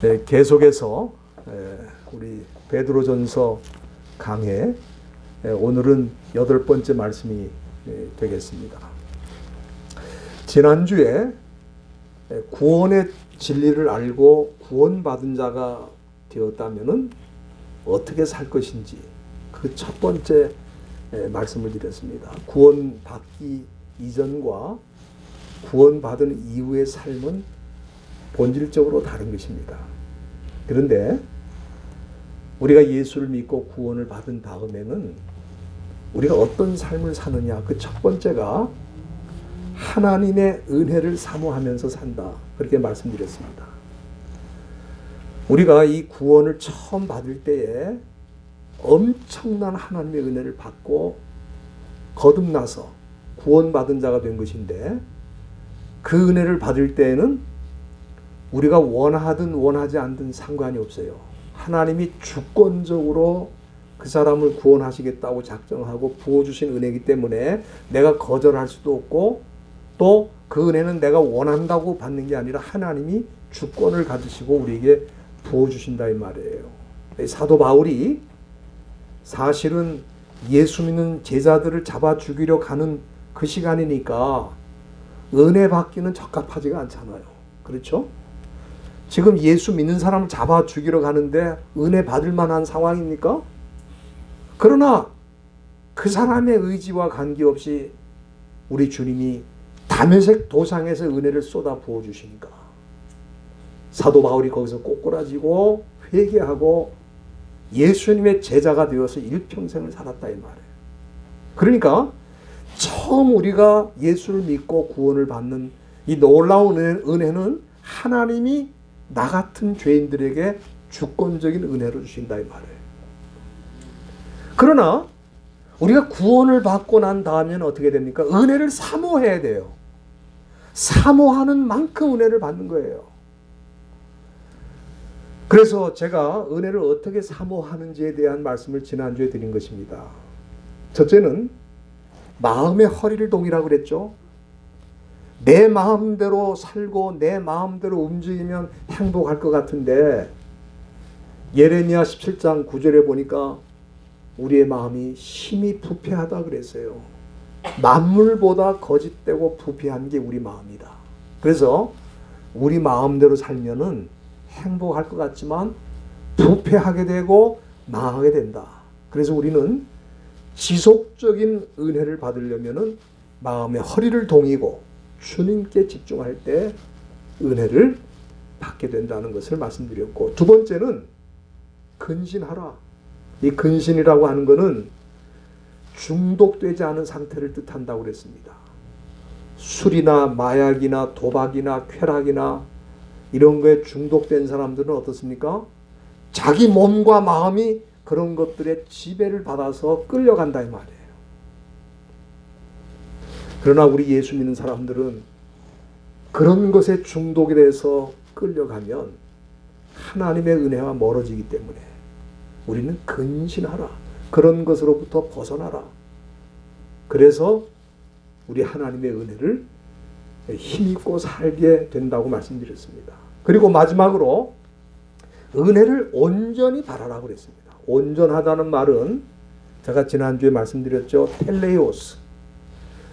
네, 계속해서 우리 베드로전서 강해 오늘은 8번째 말씀이 되겠습니다. 지난주에 구원의 진리를 알고 구원받은 자가 되었다면 어떻게 살 것인지 그 첫 번째 말씀을 드렸습니다. 구원받기 이전과 구원받은 이후의 삶은 본질적으로 다른 것입니다. 그런데 우리가 예수를 믿고 구원을 받은 다음에는 우리가 어떤 삶을 사느냐, 그 첫 번째가 하나님의 은혜를 사모하면서 산다, 그렇게 말씀드렸습니다. 우리가 이 구원을 처음 받을 때에 엄청난 하나님의 은혜를 받고 거듭나서 구원받은 자가 된 것인데, 그 은혜를 받을 때에는 우리가 원하든 원하지 않든 상관이 없어요. 하나님이 주권적으로 그 사람을 구원하시겠다고 작정하고 부어주신 은혜이기 때문에 내가 거절할 수도 없고, 또 그 은혜는 내가 원한다고 받는 게 아니라 하나님이 주권을 가지시고 우리에게 부어주신다 이 말이에요. 사도 바울이 사실은 예수 믿는 제자들을 잡아 죽이려 가는 그 시간이니까 은혜 받기는 적합하지가 않잖아요. 그렇죠? 지금 예수 믿는 사람을 잡아 죽이러 가는데 은혜 받을 만한 상황입니까? 그러나 그 사람의 의지와 관계없이 우리 주님이 다메섹 도상에서 은혜를 쏟아 부어주시니까 사도 바울이 거기서 꼬꾸라지고 회개하고 예수님의 제자가 되어서 일평생을 살았다 이 말이에요. 그러니까 처음 우리가 예수를 믿고 구원을 받는 이 놀라운 은혜는 하나님이 나 같은 죄인들에게 주권적인 은혜로 주신다 이 말이에요. 그러나 우리가 구원을 받고 난 다음에는 어떻게 됩니까? 은혜를 사모해야 돼요. 사모하는 만큼 은혜를 받는 거예요. 그래서 제가 은혜를 어떻게 사모하는지에 대한 말씀을 지난주에 드린 것입니다. 첫째는 마음의 허리를 동이라고 그랬죠. 내 마음대로 살고 내 마음대로 움직이면 행복할 것 같은데, 예레미야 17장 9절에 보니까 우리의 마음이 심히 부패하다 그랬어요. 만물보다 거짓되고 부패한 게 우리 마음이다. 그래서 우리 마음대로 살면은 행복할 것 같지만 부패하게 되고 망하게 된다. 그래서 우리는 지속적인 은혜를 받으려면은 마음의 허리를 동이고 주님께 집중할 때 은혜를 받게 된다는 것을 말씀드렸고, 두 번째는 근신하라. 이 근신이라고 하는 것은 중독되지 않은 상태를 뜻한다고 그랬습니다. 술이나 마약이나 도박이나 쾌락이나 이런 거에 중독된 사람들은 어떻습니까? 자기 몸과 마음이 그런 것들에 지배를 받아서 끌려간다 이 말이에요. 그러나 우리 예수 믿는 사람들은 그런 것에 중독이 돼서 끌려가면 하나님의 은혜와 멀어지기 때문에 우리는 근신하라. 그런 것으로부터 벗어나라. 그래서 우리 하나님의 은혜를 힘입고 살게 된다고 말씀드렸습니다. 그리고 마지막으로 은혜를 온전히 바라라고 그랬습니다. 온전하다는 말은 제가 지난주에 말씀드렸죠. 텔레오스.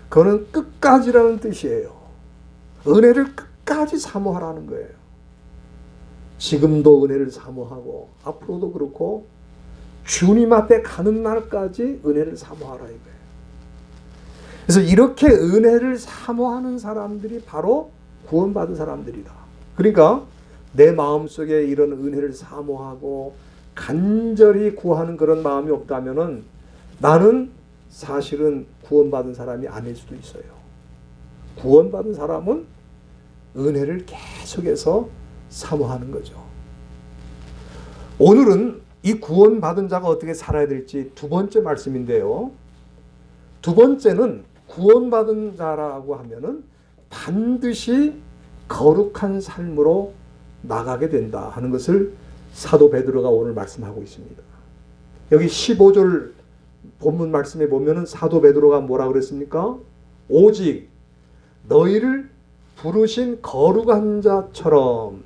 그거는 끝까지라는 뜻이에요. 은혜를 끝까지 사모하라는 거예요. 지금도 은혜를 사모하고 앞으로도 그렇고 주님 앞에 가는 날까지 은혜를 사모하라 이거예요. 그래서 이렇게 은혜를 사모하는 사람들이 바로 구원받은 사람들이다. 그러니까 내 마음속에 이런 은혜를 사모하고 간절히 구하는 그런 마음이 없다면은 나는 사실은 구원받은 사람이 아닐 수도 있어요. 구원받은 사람은 은혜를 계속해서 사모하는 거죠. 오늘은 이 구원받은 자가 어떻게 살아야 될지 두 번째 말씀인데요. 두 번째는 구원받은 자라고 하면은 반드시 거룩한 삶으로 나가게 된다 하는 것을 사도 베드로가 오늘 말씀하고 있습니다. 여기 15절 본문 말씀에 보면은 사도 베드로가 뭐라 그랬습니까? 오직 너희를 부르신 거룩한 자처럼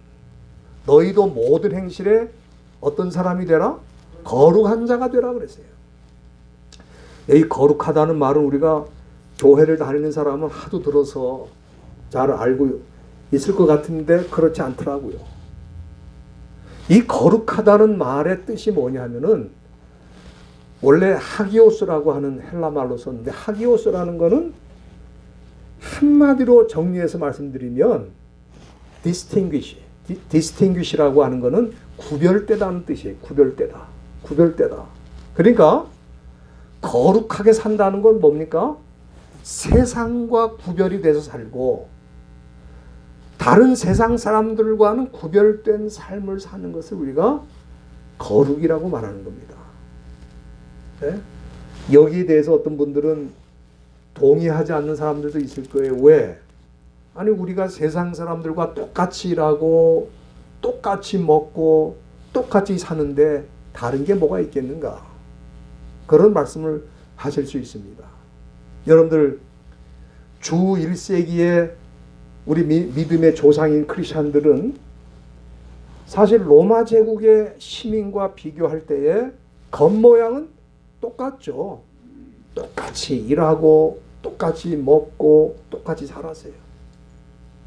너희도 모든 행실에 어떤 사람이 되라? 거룩한 자가 되라 그랬어요. 이 거룩하다는 말은 우리가 교회를 다니는 사람은 하도 들어서 잘 알고 있을 것 같은데 그렇지 않더라고요. 이 거룩하다는 말의 뜻이 뭐냐면은 원래 하기오스라고 하는 헬라 말로 썼는데, 하기오스라는 거는 한마디로 정리해서 말씀드리면 distinguish라고 하는 거는 구별되다는 뜻이에요. 구별되다. 그러니까 거룩하게 산다는 건 뭡니까? 세상과 구별이 돼서 살고 다른 세상 사람들과는 구별된 삶을 사는 것을 우리가 거룩이라고 말하는 겁니다. 네? 여기에 대해서 어떤 분들은 동의하지 않는 사람들도 있을 거예요. 왜? 아니 우리가 세상 사람들과 똑같이 일하고 똑같이 먹고 똑같이 사는데 다른 게 뭐가 있겠는가? 그런 말씀을 하실 수 있습니다. 여러분들 주 1세기에 우리 믿음의 조상인 크리스천들은 사실 로마 제국의 시민과 비교할 때에 겉모양은 똑같죠. 똑같이 일하고 똑같이 먹고 똑같이 살았어요.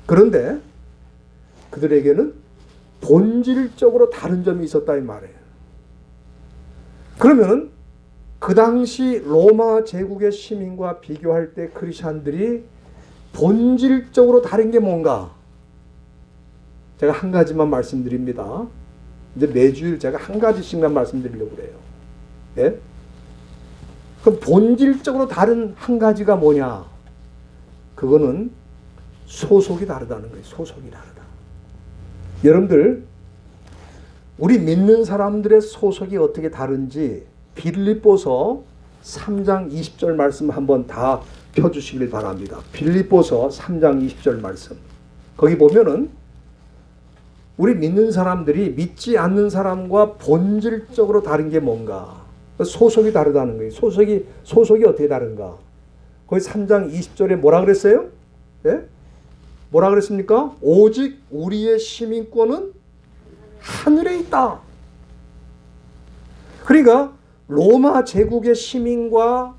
그런데 그들에게는 본질적으로 다른 점이 있었다 이 말이에요. 그러면 그 당시 로마 제국의 시민과 비교할 때 크리스천들이 본질적으로 다른 게 뭔가? 제가 한 가지만 말씀드립니다. 이제 매주일 제가 한 가지씩만 말씀드리려고 그래요. 예? 그럼 본질적으로 다른 한 가지가 뭐냐? 그거는 소속이 다르다는 거예요. 소속이 다르다. 여러분들 우리 믿는 사람들의 소속이 어떻게 다른지 빌립보서 3장 20절 말씀 한번 다 펴주시길 바랍니다. 빌립보서 3장 20절 말씀. 거기 보면은 우리 믿는 사람들이 믿지 않는 사람과 본질적으로 다른 게 뭔가? 소속이 다르다는 거예요. 소속이 어떻게 다른가? 거기 3장 20절에 뭐라 그랬어요? 예? 뭐라 그랬습니까? 오직 우리의 시민권은 하늘에 있다. 그러니까 로마 제국의 시민과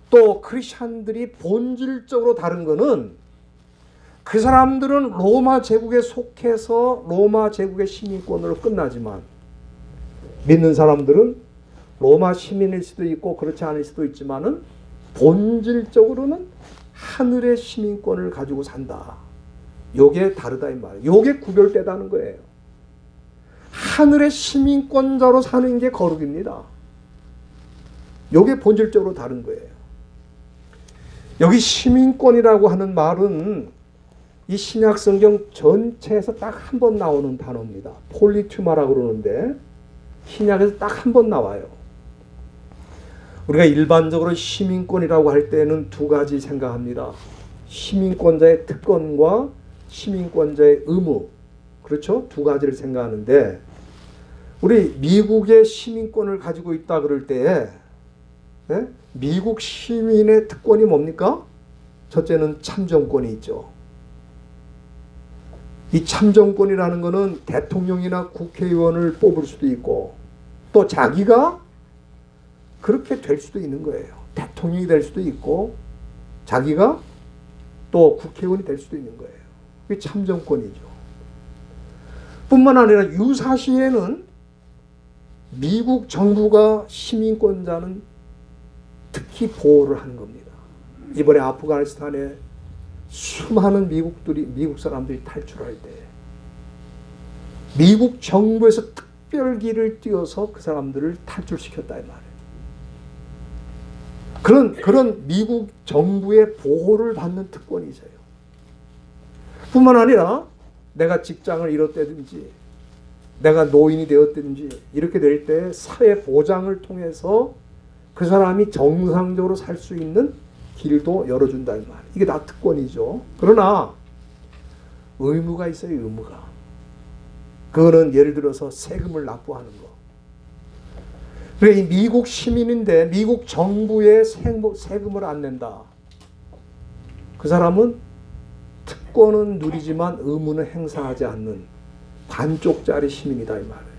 또 크리스천들이 본질적으로 다른 거는 그 사람들은 로마 제국에 속해서 로마 제국의 시민권으로 끝나지만 믿는 사람들은 로마 시민일 수도 있고 그렇지 않을 수도 있지만은 본질적으로는 하늘의 시민권을 가지고 산다. 요게 다르다 이 말이에요. 요게 구별되다는 거예요. 하늘의 시민권자로 사는 게 거룩입니다. 요게 본질적으로 다른 거예요. 여기 시민권이라고 하는 말은 이 신약 성경 전체에서 딱 한 번 나오는 단어입니다. 폴리투마라고 그러는데 신약에서 딱 한 번 나와요. 우리가 일반적으로 시민권이라고 할 때는 두 가지 생각합니다. 시민권자의 특권과 시민권자의 의무. 그렇죠? 두 가지를 생각하는데 우리 미국의 시민권을 가지고 있다 그럴 때에 미국 시민의 특권이 뭡니까? 첫째는 참정권이 있죠. 이 참정권이라는 것은 대통령이나 국회의원을 뽑을 수도 있고 또 자기가 그렇게 될 수도 있는 거예요. 대통령이 될 수도 있고 자기가 또 국회의원이 될 수도 있는 거예요. 그게 참정권이죠. 뿐만 아니라 유사시에는 미국 정부가 시민권자는 특히 보호를 하는 겁니다. 이번에 아프가니스탄에 수많은 미국 사람들이 탈출할 때 미국 정부에서 특별기를 띄워서 그 사람들을 탈출시켰다 이 말이에요. 그런 미국 정부의 보호를 받는 특권이 있어요. 뿐만 아니라 내가 직장을 잃었다든지 내가 노인이 되었든지 이렇게 될 때 사회 보장을 통해서 그 사람이 정상적으로 살 수 있는 길도 열어준다 이 말. 이게 다 특권이죠. 그러나 의무가 있어요. 의무가. 그거는 예를 들어서 세금을 납부하는 거. 그래 이 미국 시민인데 미국 정부에 세금을 안 낸다. 그 사람은 특권은 누리지만 의무는 행사하지 않는 반쪽짜리 시민이다 이 말이에요.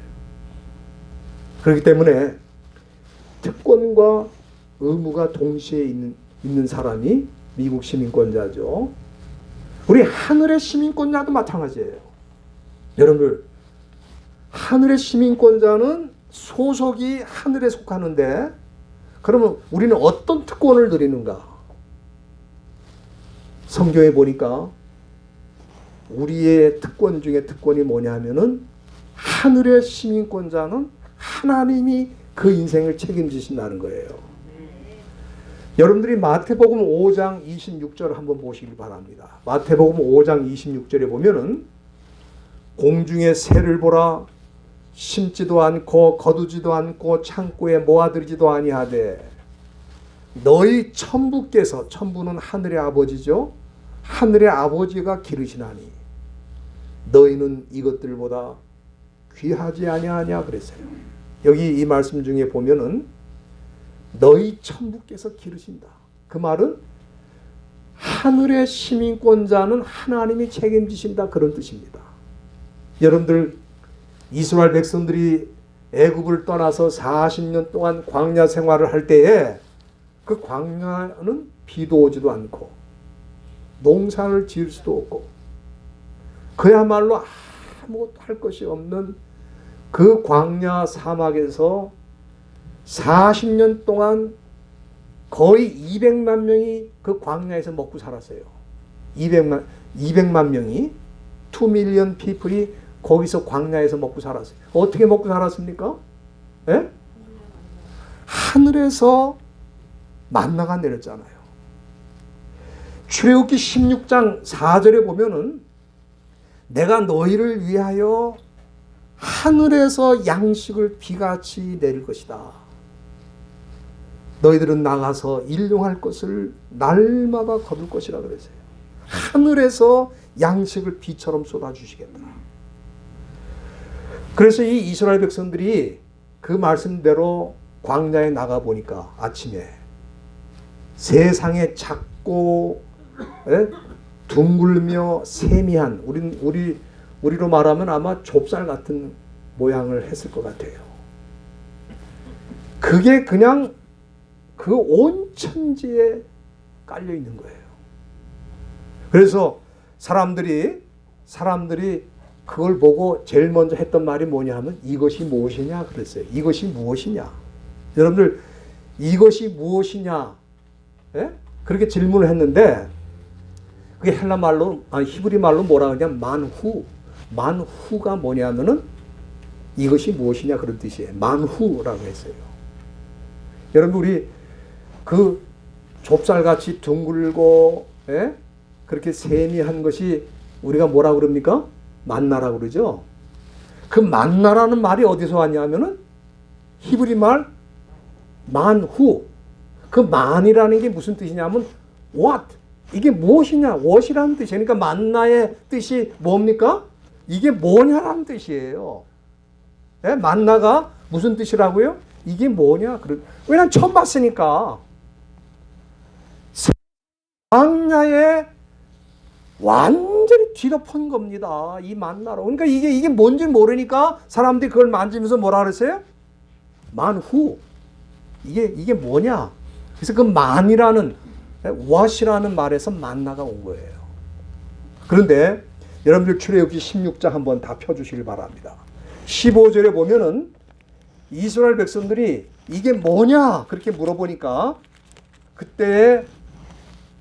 그렇기 때문에 특권과 의무가 동시에 있는 사람이 미국 시민권자죠. 우리 하늘의 시민권자도 마찬가지예요. 여러분들, 하늘의 시민권자는 소속이 하늘에 속하는데 그러면 우리는 어떤 특권을 누리는가? 성경에 보니까 우리의 특권 중에 특권이 뭐냐 하면은 하늘의 시민권자는 하나님이 그 인생을 책임지신다는 거예요. 여러분들이 마태복음 5장 26절 한번 보시길 바랍니다. 마태복음 5장 26절에 보면은 공중의 새를 보라, 심지도 않고 거두지도 않고 창고에 모아들이지도 아니하되 너희 천부께서, 천부는 하늘의 아버지죠, 하늘의 아버지가 기르시나니 너희는 이것들보다 귀하지 아니하냐 그랬어요. 여기 이 말씀 중에 보면은 너희 천부께서 기르신다. 그 말은 하늘의 시민권자는 하나님이 책임지신다 그런 뜻입니다. 여러분들, 이스라엘 백성들이 애굽을 떠나서 40년 동안 광야 생활을 할 때에 그 광야는 비도 오지도 않고 농사를 지을 수도 없고 그야말로 아무것도 할 것이 없는 그 광야 사막에서 40년 동안 거의 200만 명이 그 광야에서 먹고 살았어요. 200만 명이 2 million people이 거기서 광야에서 먹고 살았어요. 어떻게 먹고 살았습니까? 예? 하늘에서 만나가 내렸잖아요. 출애굽기 16장 4절에 보면은 내가 너희를 위하여 하늘에서 양식을 비같이 내릴 것이다. 너희들은 나가서 일용할 것을 날마다 거둘 것이라 그랬어요. 하늘에서 양식을 비처럼 쏟아주시겠다. 그래서 이 이스라엘 백성들이 그 말씀대로 광야에 나가 보니까 아침에 세상에 작고 둥글며 세미한, 우리로 말하면 아마 좁쌀 같은 모양을 했을 것 같아요. 그게 그냥 그 온 천지에 깔려 있는 거예요. 그래서 사람들이 그걸 보고 제일 먼저 했던 말이 뭐냐 하면 이것이 무엇이냐 그랬어요. 이것이 무엇이냐? 여러분들, 이것이 무엇이냐? 예? 그렇게 질문을 했는데 그게 헬라 말로, 히브리 말로 뭐라 그러냐? 만후가 뭐냐면은 이것이 무엇이냐 그런 뜻이에요. 만후라고 했어요. 여러분, 우리 그 좁쌀같이 둥글고 그렇게 세미한 것이 우리가 뭐라 그럽니까? 만나라고 그러죠. 그 만나라는 말이 어디서 왔냐면은 히브리 말 만후. 그 만이라는 게 무슨 뜻이냐면 what. 이게 무엇이냐? what이라는 뜻이에요. 그러니까 만나의 뜻이 뭡니까? 이게 뭐냐라는 뜻이에요. 만나가 무슨 뜻이라고요? 이게 뭐냐? 왜냐면 처음 봤으니까. 광야에 완전히 뒤덮은 겁니다. 이 만나로. 그러니까 이게 뭔지 모르니까 사람들이 그걸 만지면서 뭐라 그랬어요? 만후. 이게 뭐냐? 그래서 그 만이라는, what이라는 말에서 만나가 온 거예요. 그런데 여러분들 출애굽기 16장 한번 다 펴주시길 바랍니다. 15절에 보면은 이스라엘 백성들이 이게 뭐냐? 그렇게 물어보니까 그때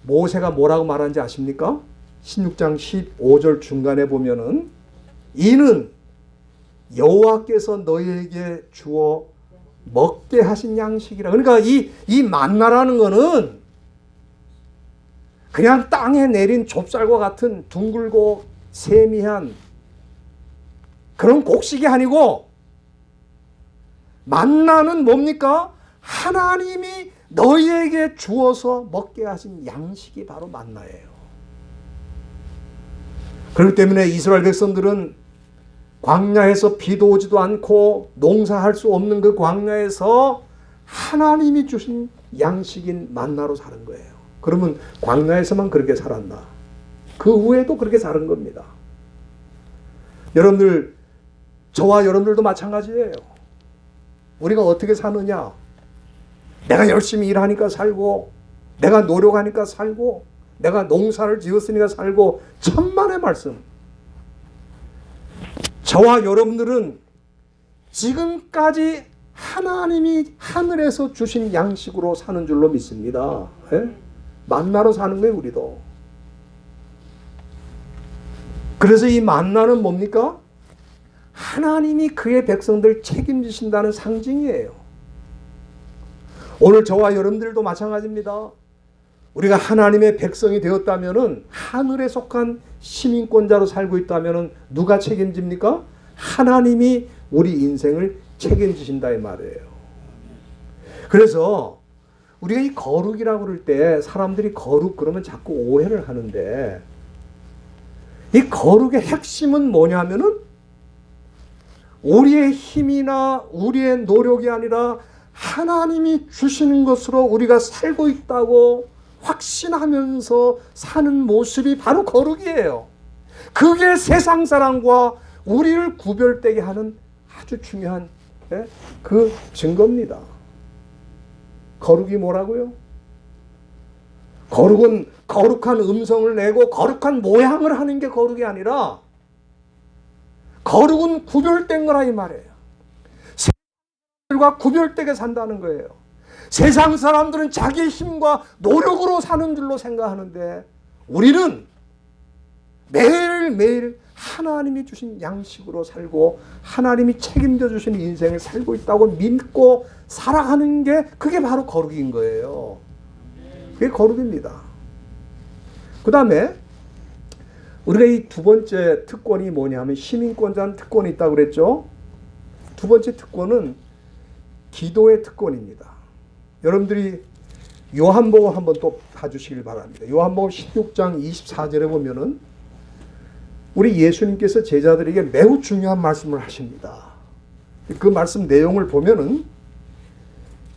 모세가 뭐라고 말하는지 아십니까? 16장 15절 중간에 보면은 이는 여호와께서 너희에게 주어 먹게 하신 양식이라. 그러니까 이 만나라는 거는 그냥 땅에 내린 좁쌀과 같은 둥글고 세미한 그런 곡식이 아니고 만나는 뭡니까? 하나님이 너희에게 주어서 먹게 하신 양식이 바로 만나예요. 그렇기 때문에 이스라엘 백성들은 광야에서 비도 오지도 않고 농사할 수 없는 그 광야에서 하나님이 주신 양식인 만나로 사는 거예요. 그러면 광야에서만 그렇게 살았나? 그 후에도 그렇게 사는 겁니다. 여러분들, 저와 여러분들도 마찬가지예요. 우리가 어떻게 사느냐? 내가 열심히 일하니까 살고, 내가 노력하니까 살고, 내가 농사를 지었으니까 살고, 천만의 말씀. 저와 여러분들은 지금까지 하나님이 하늘에서 주신 양식으로 사는 줄로 믿습니다. 예? 만나로 사는 거예요, 우리도. 그래서 이 만나는 뭡니까? 하나님이 그의 백성들 책임지신다는 상징이에요. 오늘 저와 여러분들도 마찬가지입니다. 우리가 하나님의 백성이 되었다면은, 하늘에 속한 시민권자로 살고 있다면은 누가 책임집니까? 하나님이 우리 인생을 책임지신다 이 말이에요. 그래서 우리가 이 거룩이라고 그럴 때 사람들이 거룩 그러면 자꾸 오해를 하는데, 이 거룩의 핵심은 뭐냐면은 우리의 힘이나 우리의 노력이 아니라 하나님이 주시는 것으로 우리가 살고 있다고 확신하면서 사는 모습이 바로 거룩이에요. 그게 세상 사람과 우리를 구별되게 하는 아주 중요한 그 증거입니다. 거룩이 뭐라고요? 거룩은 거룩한 음성을 내고 거룩한 모양을 하는 게 거룩이 아니라, 거룩은 구별된 거라 이 말이에요. 세상과 구별되게 산다는 거예요. 세상 사람들은 자기 힘과 노력으로 사는 줄로 생각하는데, 우리는 매일매일 하나님이 주신 양식으로 살고 하나님이 책임져 주신 인생을 살고 있다고 믿고 살아가는 게, 그게 바로 거룩인 거예요. 그게 거룩입니다. 그 다음에 우리가 이 두 번째 특권이 뭐냐면, 시민권자는 특권이 있다고 그랬죠. 두 번째 특권은 기도의 특권입니다. 여러분들이 요한복음 한번 또 봐주시길 바랍니다. 요한복음 16장 24절에 보면은 우리 예수님께서 제자들에게 매우 중요한 말씀을 하십니다. 그 말씀 내용을 보면은,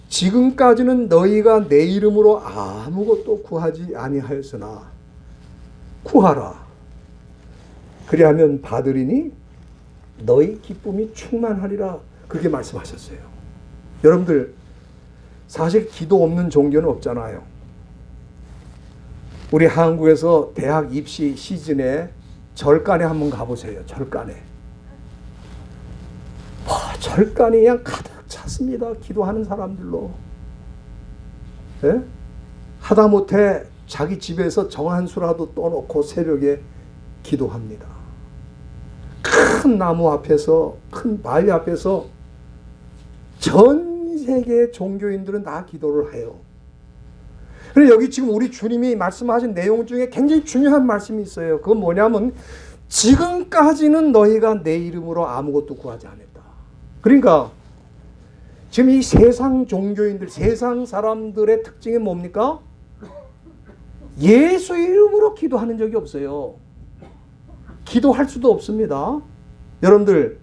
지금까지는 너희가 내 이름으로 아무것도 구하지 아니하였으나 구하라. 그리하면 받으리니 너희 기쁨이 충만하리라. 그렇게 말씀하셨어요. 여러분들, 사실 기도 없는 종교는 없잖아요. 우리 한국에서 대학 입시 시즌에 절간에 한번 가보세요. 절간에. 절간이 그냥 가득 찼습니다. 기도하는 사람들로. 예? 하다못해 자기 집에서 정한 수라도 떠놓고 새벽에 기도합니다. 큰 나무 앞에서, 큰 바위 앞에서 전 세계의 종교인들은 다 기도를 해요. 그런데 여기 지금 우리 주님이 말씀하신 내용 중에 굉장히 중요한 말씀이 있어요. 그건 뭐냐면, 지금까지는 너희가 내 이름으로 아무것도 구하지 않았다. 그러니까 지금 이 세상 종교인들, 세상 사람들의 특징이 뭡니까? 예수 이름으로 기도하는 적이 없어요. 기도할 수도 없습니다. 여러분들,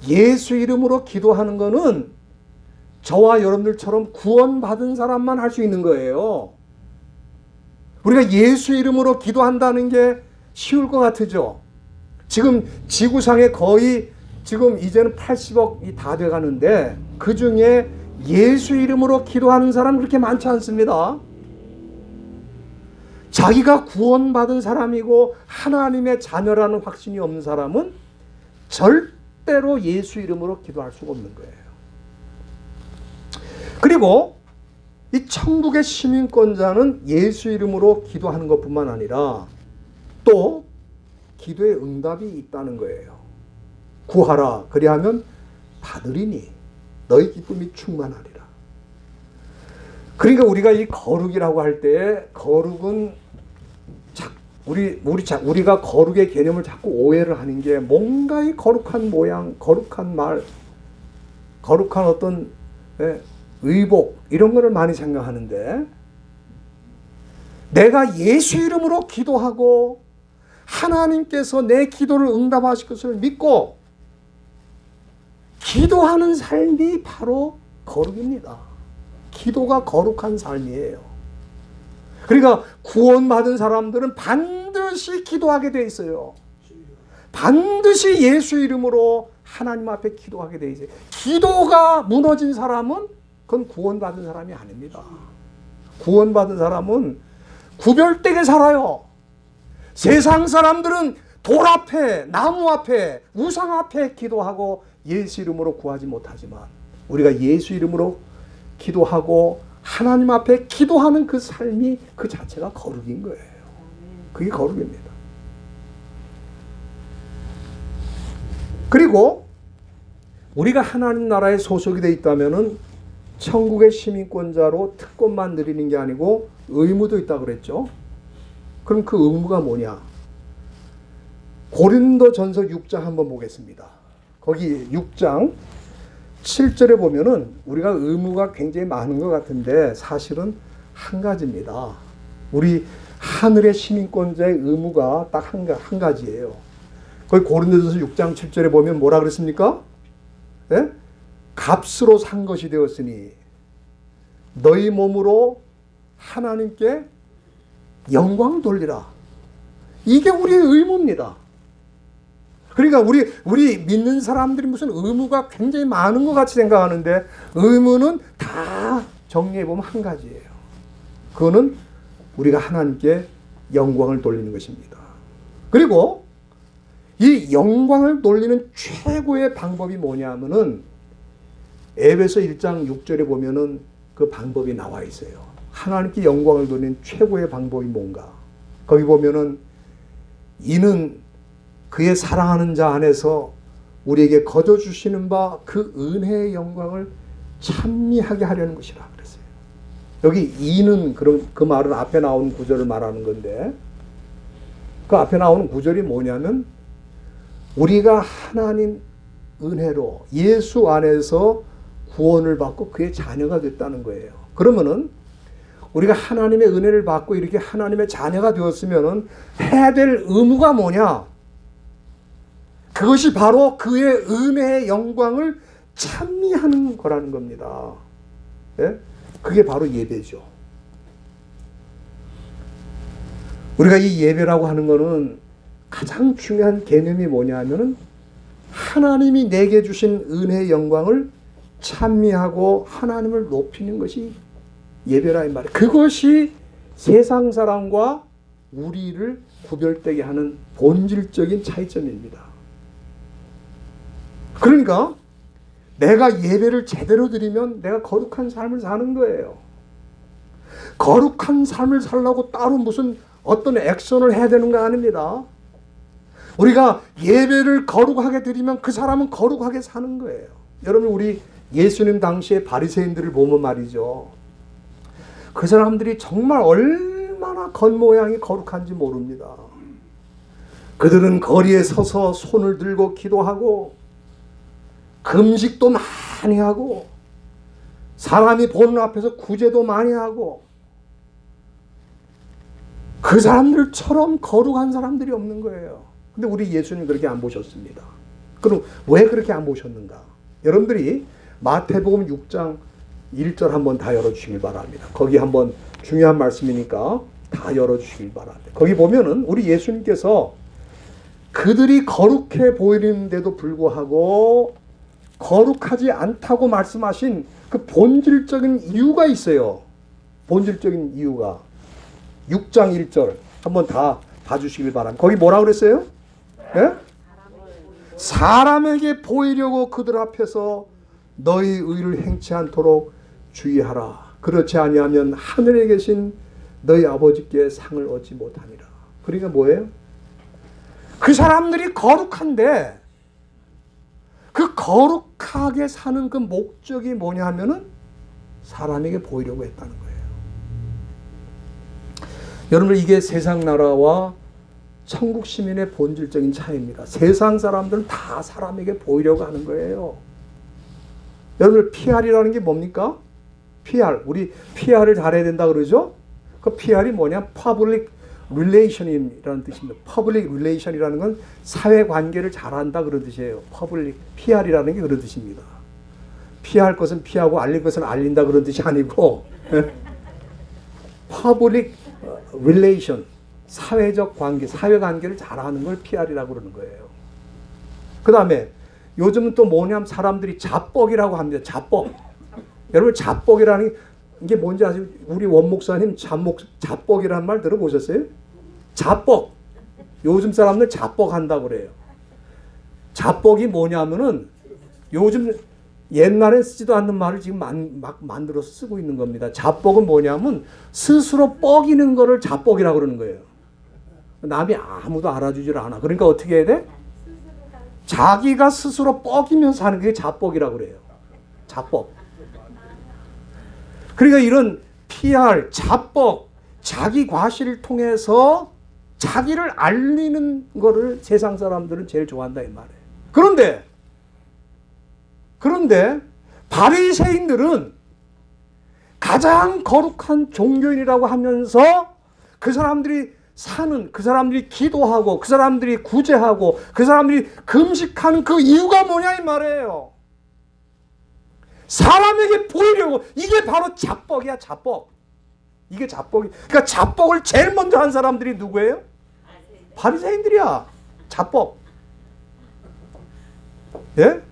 예수 이름으로 기도하는 거는 저와 여러분들처럼 구원받은 사람만 할 수 있는 거예요. 우리가 예수 이름으로 기도한다는 게 쉬울 것 같으죠? 지금 지구상에 거의 지금 이제는 80억이 다 돼가는데, 그 중에 예수 이름으로 기도하는 사람은 그렇게 많지 않습니다. 자기가 구원받은 사람이고 하나님의 자녀라는 확신이 없는 사람은 절대로 예수 이름으로 기도할 수가 없는 거예요. 그리고 이 천국의 시민권자는 예수 이름으로 기도하는 것뿐만 아니라 또 기도의 응답이 있다는 거예요. 구하라, 그리하면 받으리니 너희 기쁨이 충만하리라. 그러니까 우리가 이 거룩이라고 할 때, 거룩은 우리가 거룩의 개념을 자꾸 오해를 하는 게, 뭔가 이 거룩한 모양, 거룩한 말, 거룩한 어떤 의복, 이런 거를 많이 생각하는데, 내가 예수 이름으로 기도하고 하나님께서 내 기도를 응답하실 것을 믿고 기도하는 삶이 바로 거룩입니다. 기도가 거룩한 삶이에요. 그러니까 구원받은 사람들은 반드시 기도하게 돼 있어요. 반드시 예수 이름으로 하나님 앞에 기도하게 돼 있어요. 기도가 무너진 사람은 그건 구원받은 사람이 아닙니다. 구원받은 사람은 구별되게 살아요. 세상 사람들은 돌 앞에, 나무 앞에, 우상 앞에 기도하고 예수 이름으로 구하지 못하지만 우리가 예수 이름으로 기도하고 하나님 앞에 기도하는 그 삶이 그 자체가 거룩인 거예요. 그게 거룩입니다. 그리고 우리가 하나님 나라에 소속이 되어 있다면은 천국의 시민권자로 특권만 누리는 게 아니고 의무도 있다고 그랬죠. 그럼 그 의무가 뭐냐? 고린도전서 6장 한번 보겠습니다. 거기 6장 7절에 보면은 우리가 의무가 굉장히 많은 것 같은데 사실은 한 가지입니다. 우리 하늘의 시민권자의 의무가 딱 한 가지예요. 거기 고린도전서 6장 7절에 보면 뭐라 그랬습니까? 예? 값으로 산 것이 되었으니 너희 몸으로 하나님께 영광 돌리라. 이게 우리의 의무입니다. 그러니까 우리 믿는 사람들이 무슨 의무가 굉장히 많은 것 같이 생각하는데 의무는 다 정리해보면 한 가지예요. 그거는 우리가 하나님께 영광을 돌리는 것입니다. 그리고 이 영광을 돌리는 최고의 방법이 뭐냐면은 에베소 1장 6절에 보면은 그 방법이 나와 있어요. 하나님께 영광을 돌리는 최고의 방법이 뭔가? 거기 보면은 이는 그의 사랑하는 자 안에서 우리에게 거저 주시는 바 그 은혜의 영광을 찬미하게 하려는 것이라 그랬어요. 여기 이는 그럼 그 말은 앞에 나온 구절을 말하는 건데 그 앞에 나오는 구절이 뭐냐면 우리가 하나님 은혜로 예수 안에서 구원을 받고 그의 자녀가 됐다는 거예요. 그러면은 우리가 하나님의 은혜를 받고 이렇게 하나님의 자녀가 되었으면은 해야 될 의무가 뭐냐? 그것이 바로 그의 은혜의 영광을 찬미하는 거라는 겁니다. 예? 그게 바로 예배죠. 우리가 이 예배라고 하는 거는 가장 중요한 개념이 뭐냐 하면은 하나님이 내게 주신 은혜의 영광을 찬미하고 하나님을 높이는 것이 예배라 이 말이에요. 그것이 세상 사람과 우리를 구별되게 하는 본질적인 차이점입니다. 그러니까 내가 예배를 제대로 드리면 내가 거룩한 삶을 사는 거예요. 거룩한 삶을 살려고 따로 무슨 어떤 액션을 해야 되는 거 아닙니다. 우리가 예배를 거룩하게 드리면 그 사람은 거룩하게 사는 거예요. 여러분 우리 예수님 당시에 바리새인들을 보면 말이죠. 그 사람들이 정말 얼마나 겉모양이 거룩한지 모릅니다. 그들은 거리에 서서 손을 들고 기도하고 금식도 많이 하고 사람이 보는 앞에서 구제도 많이 하고 그 사람들처럼 거룩한 사람들이 없는 거예요. 근데 우리 예수님 그렇게 안 보셨습니다. 그럼 왜 그렇게 안 보셨는가? 여러분들이 마태복음 6장 1절 한번 다 열어주시길 바랍니다. 거기 한번 중요한 말씀이니까 다 열어주시길 바랍니다. 거기 보면은 우리 예수님께서 그들이 거룩해 보이는데도 불구하고 거룩하지 않다고 말씀하신 그 본질적인 이유가 있어요. 본질적인 이유가 6장 1절 한번 다 봐주시길 바랍니다. 거기 뭐라고 그랬어요? 예? 사람에게 보이려고 그들 앞에서 너희 의를 행치 않도록 주의하라. 그렇지 아니하면 하늘에 계신 너희 아버지께 상을 얻지 못하니라. 그러니까 뭐예요? 그 사람들이 거룩한데 그 거룩하게 사는 그 목적이 뭐냐 하면은 사람에게 보이려고 했다는 거예요. 여러분 이게 세상 나라와 천국 시민의 본질적인 차이입니다. 세상 사람들은 다 사람에게 보이려고 하는 거예요. 여러분 PR이라는 게 뭡니까? PR. 우리 PR을 잘해야 된다 그러죠? 그 PR이 뭐냐? Public Relation이라는 뜻입니다. Public Relation이라는 건 사회관계를 잘한다 그런 뜻이에요. Public, PR이라는 게 그런 뜻입니다. 피할 것은 피하고 알릴 것은 알린다 그런 뜻이 아니고 Public Relation, 사회적 관계, 사회관계를 잘하는 걸 PR이라고 그러는 거예요. 그 다음에 요즘은 또 뭐냐면 사람들이 자뻑이라고 합니다. 자뻑. 여러분 자뻑이라는 게 뭔지 아세요? 우리 원목사님 자뻑이라는 말 들어보셨어요? 자뻑. 요즘 사람들 자뻑한다고 그래요. 자뻑이 뭐냐면은 요즘 옛날에 쓰지도 않는 말을 지금 막 만들어서 쓰고 있는 겁니다. 자뻑은 뭐냐면 스스로 뻑이는 거를 자뻑이라고 그러는 거예요. 남이 아무도 알아주질 않아. 그러니까 어떻게 해야 돼? 자기가 스스로 뻑이면서 하는 게 자뻑이라고 그래요. 자뻑. 그러니까 이런 PR, 자뻑, 자기 과시를 통해서 자기를 알리는 거를 세상 사람들은 제일 좋아한다 이 말이에요. 그런데 바리새인들은 가장 거룩한 종교인이라고 하면서 그 사람들이 기도하고 그 사람들이 구제하고 그 사람들이 금식하는 그 이유가 뭐냐 이 말이에요. 사람에게 보이려고. 이게 바로 자뻑이야, 자뻑. 이게 자뻑이. 그러니까 자뻑을 제일 먼저 한 사람들이 누구예요? 바리새인들이야. 자뻑. 예?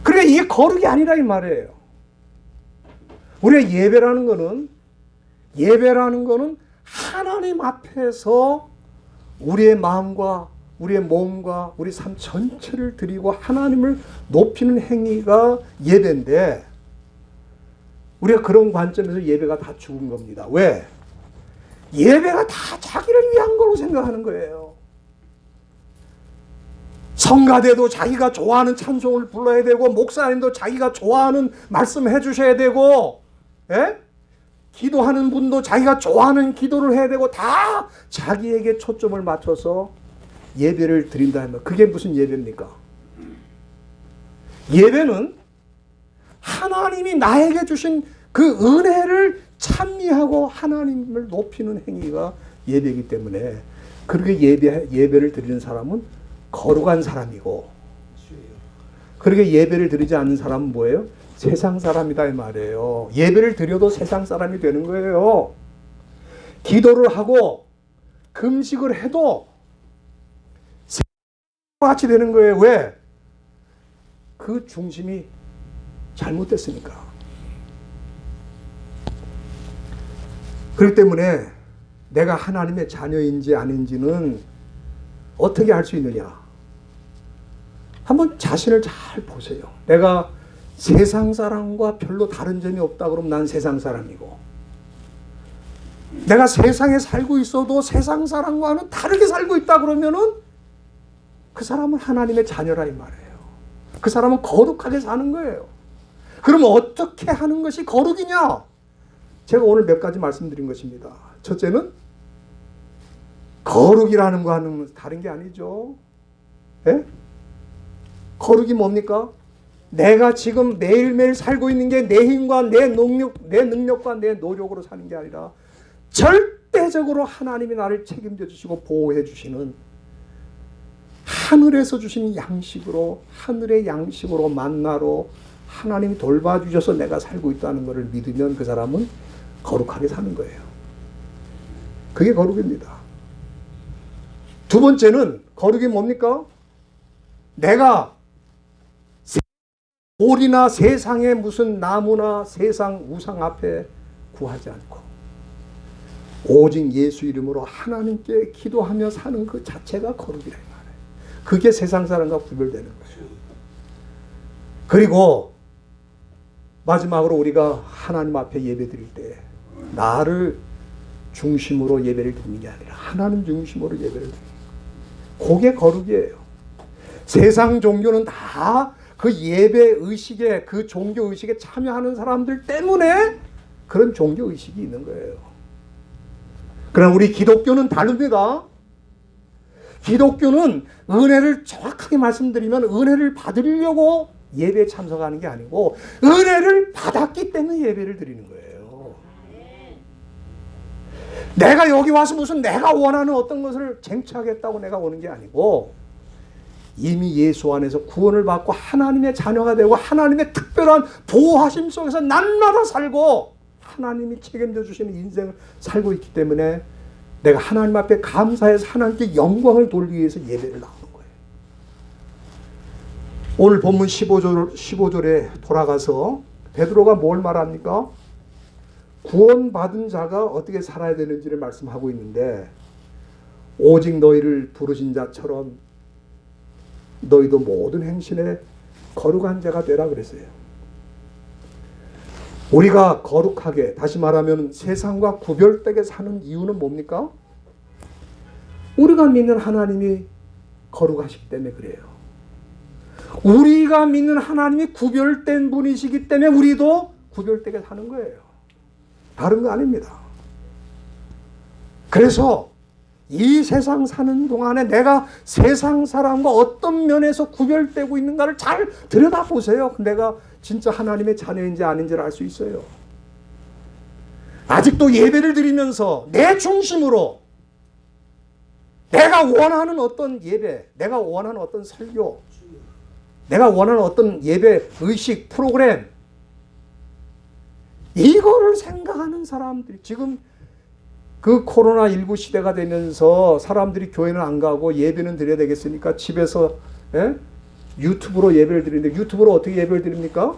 그러니까 이게 거룩이 아니라 이 말이에요. 우리가 예배라는 거는 하나님 앞에서 우리의 마음과 우리의 몸과 우리 삶 전체를 드리고 하나님을 높이는 행위가 예배인데 우리가 그런 관점에서 예배가 다 죽은 겁니다. 왜? 예배가 다 자기를 위한 걸로 생각하는 거예요. 성가대도 자기가 좋아하는 찬송을 불러야 되고 목사님도 자기가 좋아하는 말씀 해주셔야 되고 예? 기도하는 분도 자기가 좋아하는 기도를 해야 되고 다 자기에게 초점을 맞춰서 예배를 드린다 하면 그게 무슨 예배입니까? 예배는 하나님이 나에게 주신 그 은혜를 찬미하고 하나님을 높이는 행위가 예배이기 때문에 그렇게 예배를 드리는 사람은 거룩한 사람이고 그렇게 예배를 드리지 않는 사람은 뭐예요? 세상 사람이다 이 말이에요. 예배를 드려도 세상 사람이 되는 거예요. 기도를 하고 금식을 해도 세상 같이 되는 거예요. 왜? 그 중심이 잘못됐으니까. 그렇기 때문에 내가 하나님의 자녀인지 아닌지는 어떻게 알 수 있느냐? 한번 자신을 잘 보세요. 내가 세상 사람과 별로 다른 점이 없다 그러면 난 세상 사람이고 내가 세상에 살고 있어도 세상 사람과는 다르게 살고 있다 그러면은 그 사람은 하나님의 자녀라 이 말이에요. 그 사람은 거룩하게 사는 거예요. 그럼 어떻게 하는 것이 거룩이냐? 제가 오늘 몇 가지 말씀드린 것입니다. 첫째는 거룩이라는 거와는 다른 게 아니죠. 예? 거룩이 뭡니까? 내가 지금 매일매일 살고 있는 게 내 힘과 내 능력과 내 노력으로 사는 게 아니라 절대적으로 하나님이 나를 책임져 주시고 보호해 주시는 하늘에서 주신 양식으로 하늘의 양식으로 만나로 하나님이 돌봐주셔서 내가 살고 있다는 것을 믿으면 그 사람은 거룩하게 사는 거예요. 그게 거룩입니다. 두 번째는 거룩이 뭡니까? 내가 돌이나 세상의 무슨 나무나 세상 우상 앞에 구하지 않고 오직 예수 이름으로 하나님께 기도하며 사는 그 자체가 거룩이라 말이에요. 그게 세상 사람과 구별되는 거예요. 그리고 마지막으로 우리가 하나님 앞에 예배 드릴 때 나를 중심으로 예배를 드리는 게 아니라 하나님 중심으로 예배를 드리는 거예요. 그게 거룩이에요. 세상 종교는 다 그 예배 의식에 그 종교 의식에 참여하는 사람들 때문에 그런 종교 의식이 있는 거예요. 그러나 우리 기독교는 다릅니다. 기독교는 은혜를 정확하게 말씀드리면 은혜를 받으려고 예배에 참석하는 게 아니고 은혜를 받았기 때문에 예배를 드리는 거예요. 내가 여기 와서 무슨 내가 원하는 어떤 것을 쟁취하겠다고 내가 오는 게 아니고 이미 예수 안에서 구원을 받고 하나님의 자녀가 되고 하나님의 특별한 보호하심 속에서 날마다 살고 하나님이 책임져 주시는 인생을 살고 있기 때문에 내가 하나님 앞에 감사해서 하나님께 영광을 돌리기 위해서 예배를 나오는 거예요. 오늘 본문 15절에 돌아가서 베드로가 뭘 말합니까? 구원받은 자가 어떻게 살아야 되는지를 말씀하고 있는데, 오직 너희를 부르신 자처럼 너희도 모든 행실에 거룩한 자가 되라 그랬어요. 우리가 거룩하게, 다시 말하면 세상과 구별되게 사는 이유는 뭡니까? 우리가 믿는 하나님이 거룩하시기 때문에 그래요. 우리가 믿는 하나님이 구별된 분이시기 때문에 우리도 구별되게 사는 거예요. 다른 거 아닙니다. 그래서 이 세상 사는 동안에 내가 세상 사람과 어떤 면에서 구별되고 있는가를 잘 들여다보세요. 내가 진짜 하나님의 자녀인지 아닌지를 알 수 있어요. 아직도 예배를 드리면서 내 중심으로 내가 원하는 어떤 예배, 내가 원하는 어떤 설교, 내가 원하는 어떤 예배 의식 프로그램, 이거를 생각하는 사람들이 지금 그 코로나19 시대가 되면서 사람들이 교회는 안 가고 예배는 드려야 되겠으니까 집에서 유튜브로 예배를 드리는데, 유튜브로 어떻게 예배를 드립니까?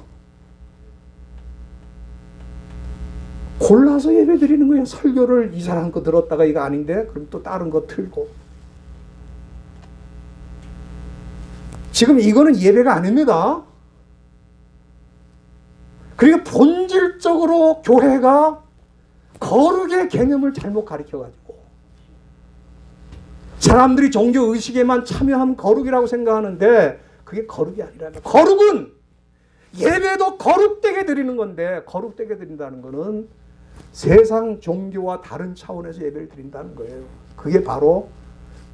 골라서 예배 드리는 거예요. 설교를 이 사람 거 들었다가 이거 아닌데 그럼 또 다른 거 틀고. 지금 이거는 예배가 아닙니다. 그러니까 본질적으로 교회가 거룩의 개념을 잘못 가르쳐가지고 사람들이 종교의식에만 참여하면 거룩이라고 생각하는데 그게 거룩이 아니라면, 거룩은 예배도 거룩되게 드리는 건데, 거룩되게 드린다는 것은 세상 종교와 다른 차원에서 예배를 드린다는 거예요. 그게 바로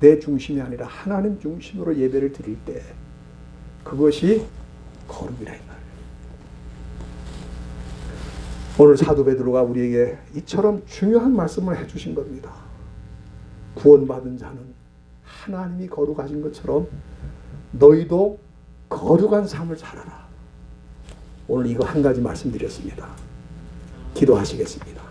내 중심이 아니라 하나님 중심으로 예배를 드릴 때 그것이 거룩이라 이 말이에요. 오늘 사도 베드로가 우리에게 이처럼 중요한 말씀을 해주신 겁니다. 구원받은 자는 하나님이 거룩하신 것처럼 너희도 거룩한 삶을 살아라. 오늘 이거 한 가지 말씀드렸습니다. 기도하시겠습니다.